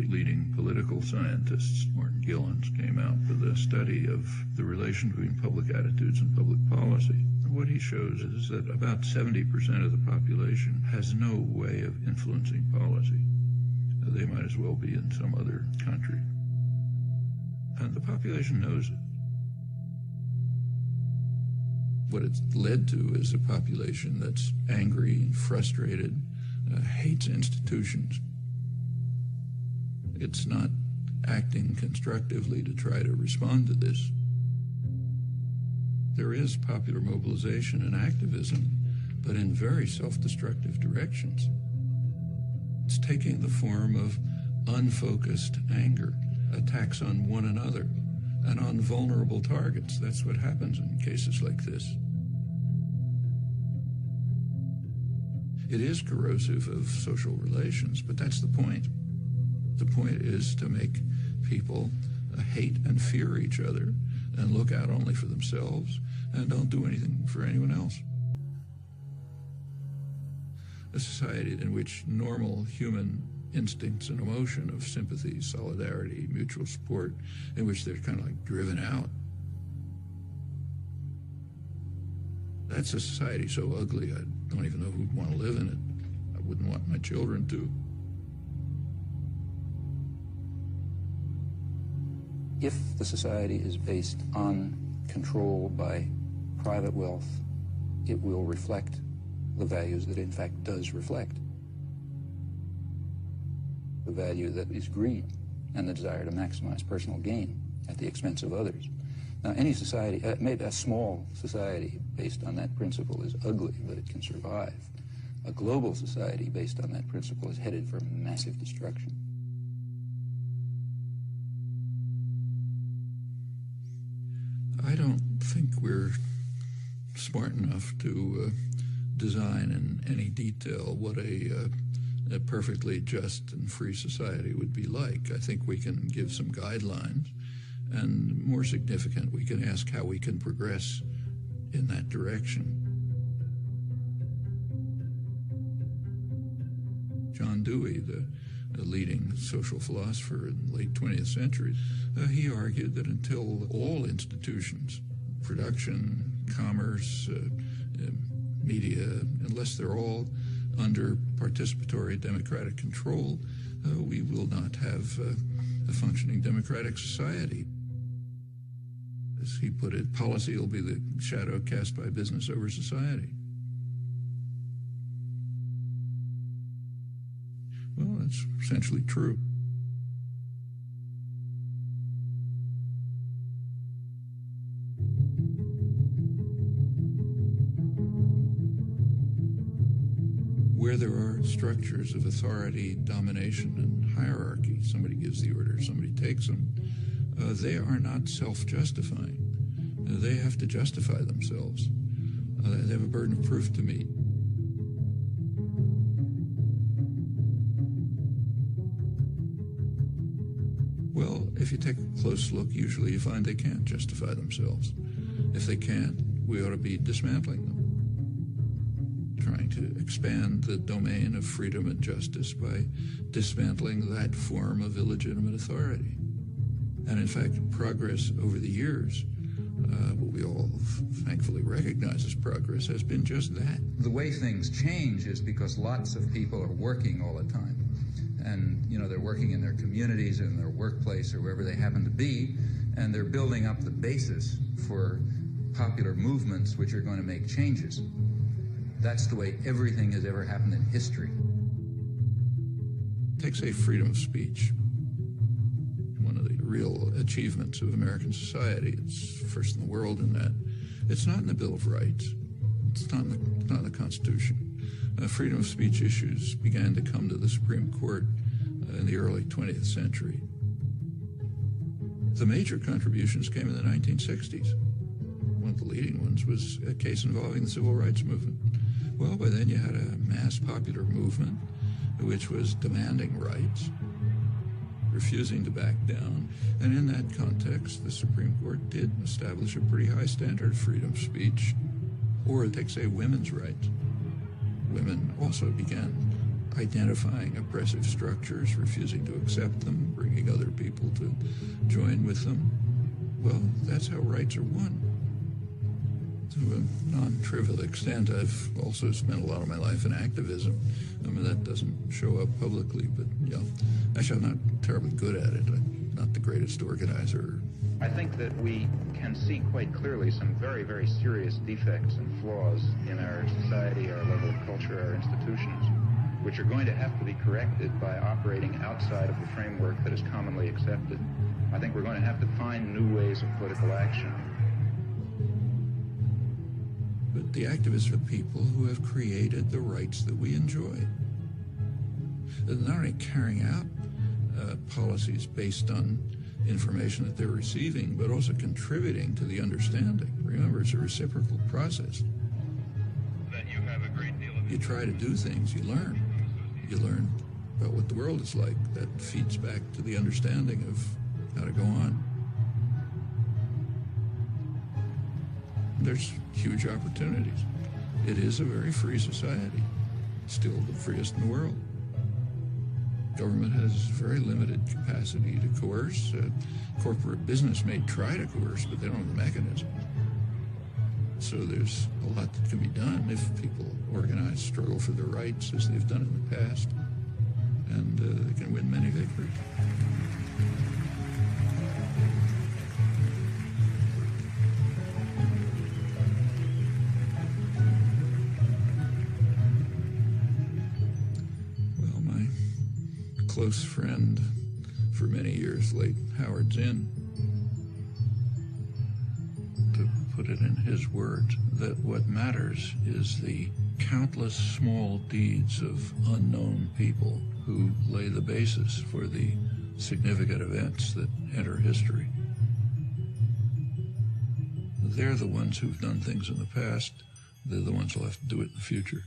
leading political scientists, Martin Gilens, came out with a study of the relation between public attitudes and public policy. And what he shows is that about 70% of the population has no way of influencing policy. They might as well be in some other country. And the population knows it. What it's led to is a population that's angry and frustrated, hates institutions. It's not acting constructively to try to respond to this. There is popular mobilization and activism, but in very self-destructive directions. It's taking the form of unfocused anger, attacks on one another, and on vulnerable targets. That's what happens in cases like this. It is corrosive of social relations, but that's the point. The point is to make people hate and fear each other and look out only for themselves and don't do anything for anyone else. A society in which normal human instincts and emotion of sympathy, solidarity, mutual support, in which they're kind of like driven out. That's a society so ugly, I don't even know who'd want to live in it. I wouldn't want my children to. If the society is based on control by private wealth, it will reflect the values that it in fact does reflect. The value that is greed and the desire to maximize personal gain at the expense of others. Now, any society, maybe a small society based on that principle is ugly, but it can survive. A global society based on that principle is headed for massive destruction. I don't think we're smart enough to design in any detail what a perfectly just and free society would be like. I think we can give some guidelines, and more significant, we can ask how we can progress in that direction. John Dewey, the leading social philosopher in the late 20th century, he argued that until all institutions, production, commerce, media, unless they're all under participatory democratic control, we will not have a functioning democratic society. As he put it, policy will be the shadow cast by business over society. Well, that's essentially true. Where there are structures of authority, domination, and hierarchy, somebody gives the order, somebody takes them, they are not self-justifying. They have to justify themselves. They have a burden of proof to meet. Well, if you take a close look, usually you find they can't justify themselves. If they can't, we ought to be dismantling them, trying to expand the domain of freedom and justice by dismantling that form of illegitimate authority. And in fact, progress over the years, what we all thankfully recognize as progress, has been just that. The way things change is because lots of people are working all the time. And, you know, they're working in their communities, in their workplace, or wherever they happen to be, and they're building up the basis for popular movements which are going to make changes. That's the way everything has ever happened in history. Take, say, freedom of speech. One of the real achievements of American society. It's first in the world in that. It's not in the Bill of Rights. It's not in the Constitution. Freedom of speech issues began to come to the Supreme Court in the early 20th century. The major contributions came in the 1960s. One of the leading ones was a case involving the civil rights movement. Well, by then you had a mass popular movement which was demanding rights, refusing to back down. And in that context, the Supreme Court did establish a pretty high standard of freedom of speech. Or take, say, women's rights. Women also began identifying oppressive structures, refusing to accept them, bringing other people to join with them. Well, that's how rights are won. To a non-trivial extent, I've also spent a lot of my life in activism. I mean, that doesn't show up publicly, but yeah, actually I'm not terribly good at it. I'm not the greatest organizer. I think that we can see quite clearly some very, very serious defects and flaws in our society, our level of culture, our institutions, which are going to have to be corrected by operating outside of the framework that is commonly accepted. I think we're going to have to find new ways of political action. But the activists are people who have created the rights that we enjoy. They're not only carrying out policies based on information that they're receiving, but also contributing to the understanding. Remember, it's a reciprocal process. Then you have a great deal of... You try to do things, you learn. You learn about what the world is like. That feeds back to the understanding of how to go on. There's huge opportunities. It is a very free society, still the freest in the world. Government has very limited capacity to coerce. Corporate business may try to coerce, but they don't have the mechanism. So there's a lot that can be done if people organize, struggle for their rights as they've done in the past, and they can win many victories. Close friend for many years, late Howard Zinn, to put it in his words, that what matters is the countless small deeds of unknown people who lay the basis for the significant events that enter history. They're the ones who've done things in the past. They're the ones who'll have to do it in the future.